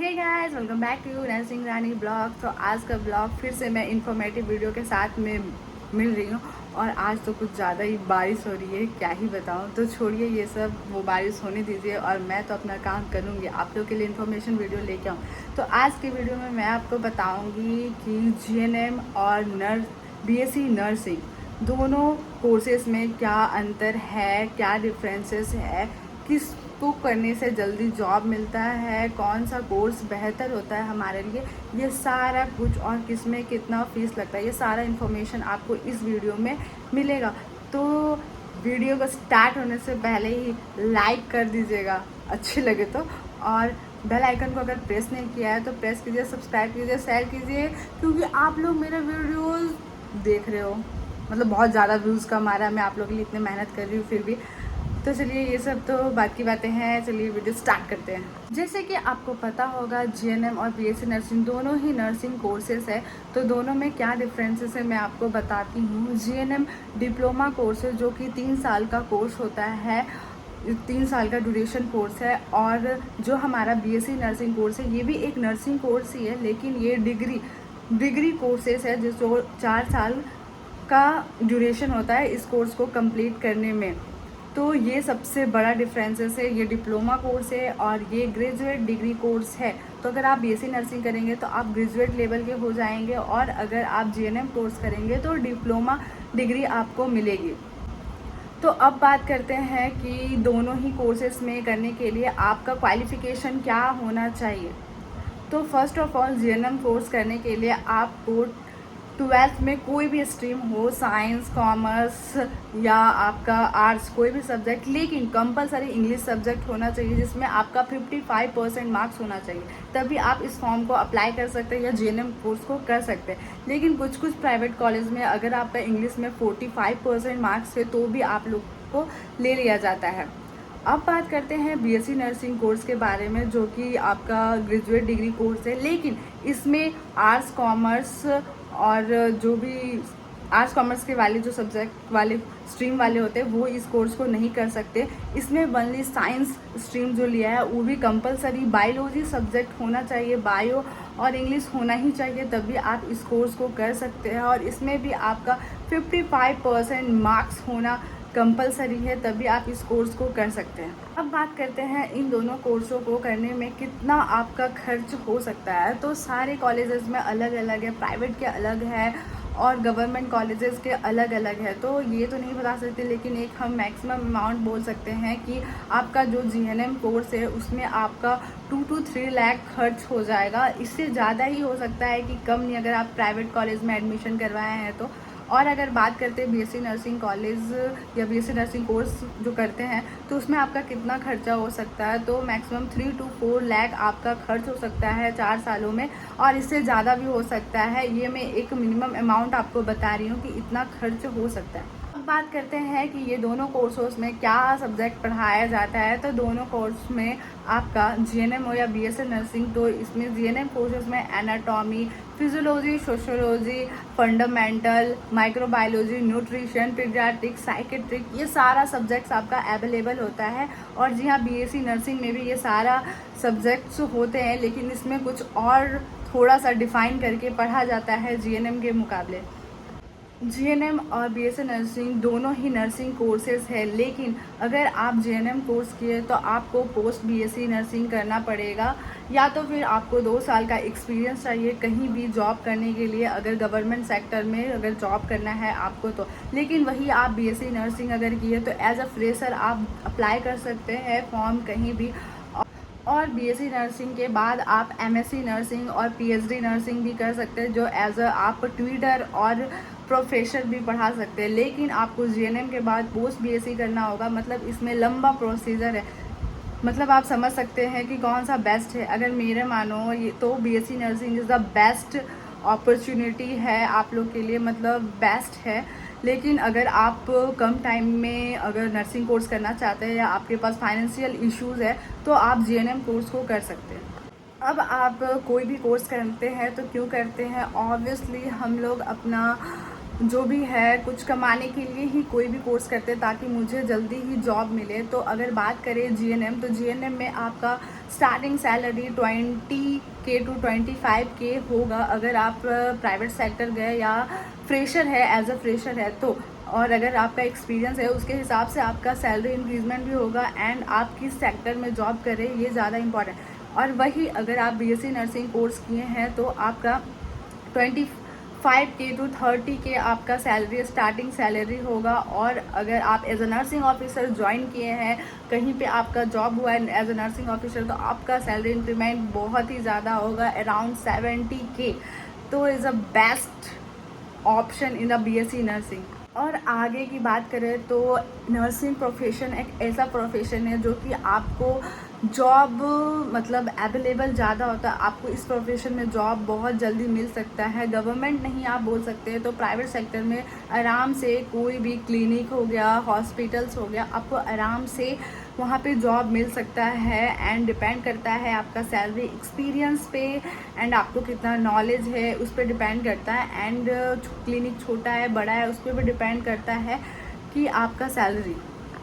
Hey guys, welcome back to nursing Rani blog. तो आज का ब्लॉग फिर से मैं इन्फॉर्मेटिव वीडियो के साथ में मिल रही हूँ। और आज तो कुछ ज़्यादा ही बारिश हो रही है, क्या ही बताऊँ। तो छोड़िए ये सब, वो बारिश होने दीजिए और मैं तो अपना काम करूँगी, आप लोग के लिए इन्फॉर्मेशन वीडियो लेके आऊँ। तो आज के वीडियो में मैं आपको बताऊँगी कि जीएनएम और बीएससी नर्सिंग दोनों कोर्सेज में क्या अंतर है, क्या डिफरेंसेस है, किसको करने से जल्दी जॉब मिलता है, कौन सा कोर्स बेहतर होता है हमारे लिए, ये सारा कुछ, और किस में कितना फीस लगता है, ये सारा इन्फॉर्मेशन आपको इस वीडियो में मिलेगा। तो वीडियो को स्टार्ट होने से पहले ही लाइक कर दीजिएगा अच्छी लगे तो, और बेल आइकन को अगर प्रेस नहीं किया है तो प्रेस कीजिए, सब्सक्राइब कीजिए, शेयर कीजिए, क्योंकि आप लोग मेरे वीडियोस देख रहे हो, मतलब बहुत ज़्यादा व्यूज़ कम आ रहा है। मैं आप लोगों के लिए इतनी मेहनत कर रही हूँ फिर भी। तो चलिए ये सब तो बात की बातें हैं, चलिए वीडियो स्टार्ट करते हैं। जैसे कि आपको पता होगा, जीएनएम और बीएससी नर्सिंग दोनों ही नर्सिंग कोर्सेज है। तो दोनों में क्या डिफरेंसेस है मैं आपको बताती हूँ। जीएनएम डिप्लोमा कोर्स है, जो कि 3 साल का कोर्स होता है, 3 साल का ड्यूरेशन कोर्स है। और जो हमारा बीएससी नर्सिंग कोर्स है, ये भी एक नर्सिंग कोर्स ही है, लेकिन ये डिग्री कोर्सेज है, जो 4 साल का ड्यूरेशन होता है इस कोर्स को कंप्लीट करने में। तो ये सबसे बड़ा डिफरेंसेस है, ये डिप्लोमा कोर्स है और ये ग्रेजुएट डिग्री कोर्स है। तो अगर आप बीएससी नर्सिंग करेंगे तो आप ग्रेजुएट लेवल के हो जाएंगे, और अगर आप जीएनएम कोर्स करेंगे तो डिप्लोमा डिग्री आपको मिलेगी। तो अब बात करते हैं कि दोनों ही कोर्सेज में करने के लिए आपका क्वालिफिकेशन क्या होना चाहिए। तो first of all, GNM course करने के लिए आपको 12th में कोई भी स्ट्रीम हो, साइंस, कॉमर्स या आपका आर्ट्स, कोई भी सब्जेक्ट, लेकिन कंपलसरी इंग्लिश सब्जेक्ट होना चाहिए, जिसमें आपका 55% मार्क्स होना चाहिए। तभी आप इस फॉर्म को अप्लाई कर सकते हैं या जीएनएम कोर्स को कर सकते हैं। लेकिन कुछ प्राइवेट कॉलेज में अगर आपका इंग्लिश में 45% मार्क्स है तो भी आप लोग को ले लिया जाता है। अब बात करते हैं बीएससी नर्सिंग कोर्स के बारे में, जो कि आपका ग्रेजुएट डिग्री कोर्स है, लेकिन इसमें आर्ट्स, कॉमर्स और जो भी आर्ट्स कॉमर्स के वाले जो सब्जेक्ट वाले स्ट्रीम वाले होते हैं वो इस कोर्स को नहीं कर सकते। इसमें ओनली साइंस स्ट्रीम जो लिया है वो भी कंपलसरी बायोलॉजी सब्जेक्ट होना चाहिए, बायो और इंग्लिश होना ही चाहिए, तभी आप इस कोर्स को कर सकते हैं। और इसमें भी आपका 55% मार्क्स होना कंपलसरी है, तभी आप इस कोर्स को कर सकते हैं। अब बात करते हैं इन दोनों कोर्सों को करने में कितना आपका खर्च हो सकता है। तो सारे कॉलेजेस में अलग अलग है, प्राइवेट के अलग है और गवर्नमेंट कॉलेजेस के अलग अलग है। तो ये तो नहीं बता सकते, लेकिन एक हम मैक्सिमम अमाउंट बोल सकते हैं कि आपका जो जीएनएम कोर्स है उसमें आपका 2 to 3 लाख खर्च हो जाएगा। इससे ज़्यादा ही हो सकता है कि कम नहीं, अगर आप प्राइवेट कॉलेज में एडमिशन करवाए हैं तो। और अगर बात करते हैं बीएससी नर्सिंग कॉलेज या बीएससी नर्सिंग कोर्स जो करते हैं, तो उसमें आपका कितना खर्चा हो सकता है। तो मैक्सिमम 3 to 4 लाख आपका खर्च हो सकता है 4 सालों में, और इससे ज़्यादा भी हो सकता है। ये मैं एक मिनिमम अमाउंट आपको बता रही हूँ कि इतना खर्च हो सकता है। अब बात करते हैं कि ये दोनों कोर्सों में क्या सब्जेक्ट पढ़ाया जाता है। तो दोनों कोर्स में आपका जीएनएम हो या बीएससी नर्सिंग, तो इसमें जीएनएम कोर्सेज में anatomy, physiology, sociology, fundamental, microbiology, nutrition, paediatric, psychiatric, ये सारा सब्जेक्ट्स आपका अवेलेबल होता है। और जी हाँ, बीएससी नर्सिंग में भी ये सारा सब्जेक्ट्स होते हैं, लेकिन इसमें कुछ और थोड़ा सा डिफाइन करके पढ़ा जाता है जीएनएम के मुकाबले। जीएनएम और बीएससी नर्सिंग दोनों ही नर्सिंग कोर्सेज है, लेकिन अगर आप जीएनएम कोर्स किए तो आपको पोस्ट बीएससी नर्सिंग करना पड़ेगा, या तो फिर आपको 2 साल का एक्सपीरियंस चाहिए कहीं भी जॉब करने के लिए, अगर गवर्नमेंट सेक्टर में अगर जॉब करना है आपको तो। लेकिन वही आप बीएससी नर्सिंग अगर किए तो एज अ फ्रेशर आप अप्लाई कर सकते हैं फॉर्म कहीं भी। और बीएससी नर्सिंग के बाद आप एमएससी नर्सिंग और पीएचडी नर्सिंग भी कर सकते हैं, जो एज अ आप ट्यूटर और प्रोफेसर भी पढ़ा सकते हैं। लेकिन आपको जीएनएम के बाद पोस्ट बीएससी करना होगा, मतलब इसमें लंबा प्रोसीजर है। मतलब आप समझ सकते हैं कि कौन सा बेस्ट है। अगर मेरे मानो ये तो BSc nursing is the best opportunity है आप लोग के लिए, मतलब बेस्ट है। लेकिन अगर आप कम टाइम में अगर नर्सिंग कोर्स करना चाहते हैं या आपके पास फाइनेंशियल इश्यूज़ है तो आप जीएनएम कोर्स को कर सकते हैं। अब आप कोई भी कोर्स करते हैं तो क्यों करते हैं, ऑब्वियसली हम लोग अपना जो भी है कुछ कमाने के लिए ही कोई भी कोर्स करते हैं ताकि मुझे जल्दी ही जॉब मिले। तो अगर बात करें जीएनएम, तो जीएनएम में आपका starting salary 20K to 25K होगा अगर आप प्राइवेट सेक्टर गए या फ्रेशर है, एज अ फ्रेशर है तो। और अगर आपका एक्सपीरियंस है उसके हिसाब से आपका सैलरी इंक्रीजमेंट भी होगा एंड आप किस सेक्टर में जॉब करें ये ज़्यादा इंपॉर्टेंट। और वही अगर आप बीएससी नर्सिंग कोर्स किए हैं तो आपका 25K to 30K आपका सैलरी स्टार्टिंग सैलरी होगा। और अगर आप as a nursing officer join किए हैं, कहीं पे आपका जॉब हुआ है एज अ नर्सिंग ऑफिसर, तो आपका सैलरी इंक्रीमेंट बहुत ही ज़्यादा होगा, अराउंड 70K। तो is a best option in the BSc nursing. और आगे की बात करें तो नर्सिंग प्रोफेशन एक ऐसा प्रोफेशन है जो कि आपको जॉब मतलब अवेलेबल ज़्यादा होता है। आपको इस प्रोफेशन में जॉब बहुत जल्दी मिल सकता है। गवर्नमेंट नहीं आप बोल सकते तो प्राइवेट सेक्टर में आराम से कोई भी क्लिनिक हो गया, हॉस्पिटल्स हो गया, आपको आराम से वहाँ पे जॉब मिल सकता है। एंड डिपेंड करता है आपका सैलरी एक्सपीरियंस पे एंड आपको कितना नॉलेज है उस पर डिपेंड करता है। एंड क्लिनिक छोटा है बड़ा है उस पर भी डिपेंड करता है कि आपका सैलरी।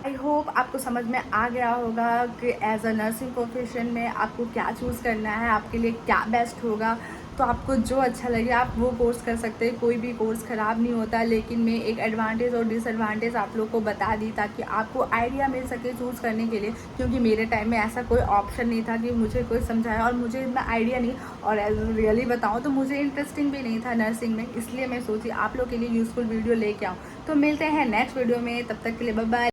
आई होप आपको समझ में आ गया होगा कि एज अ नर्सिंग प्रोफेशन में आपको क्या चूज़ करना है, आपके लिए क्या बेस्ट होगा। तो आपको जो अच्छा लगे आप वो कोर्स कर सकते हैं, कोई भी कोर्स ख़राब नहीं होता। लेकिन मैं एक एडवांटेज और डिसएडवांटेज आप लोग को बता दी ताकि आपको आइडिया मिल सके चूज़ करने के लिए, क्योंकि मेरे टाइम में ऐसा कोई ऑप्शन नहीं था कि मुझे कोई समझाया और मुझे इतना आइडिया नहीं। और एज रियली बताऊँ तो मुझे इंटरेस्टिंग भी नहीं था नर्सिंग में, इसलिए मैं सोची आप लोग के लिए यूज़फुल वीडियो लेके आऊँ। तो मिलते हैं नेक्स्ट वीडियो में, तब तक के लिए बाय बाय।